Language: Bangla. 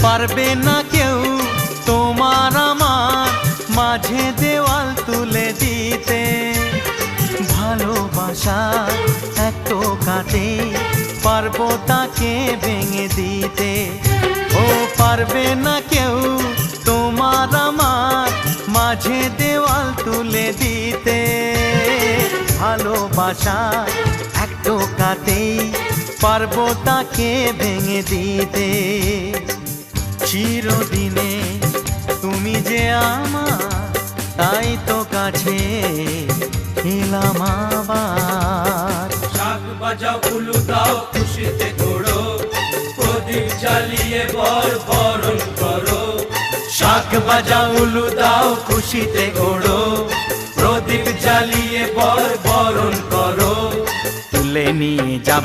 পারবে না কেউ তোমার আমার মাঝে দেওয়াল তুলে দিতে। ভালোবাসা এক টোকাতে পারবো তাকে ভেঙে দিতে। ও পারবে না কেউ তোমার আমার মাঝে দেওয়াল তুলে দিতে। ভালোবাসা এক টোকাতেই পারবো তাকে ভেঙে দিতে। চিরদিনে তুমি যে আমার, তাই তো কাছে এলাম আবার। শাক বাজাও উলু দাও খুশিতে ঘোড়ো, প্রদীপ জ্বালিয়ে বরণ করো। শাক বাজাও উলু দাও খুশিতে ঘোড়ো, প্রদীপ জ্বালিয়ে বরণ করো। তুলে নিয়ে যাব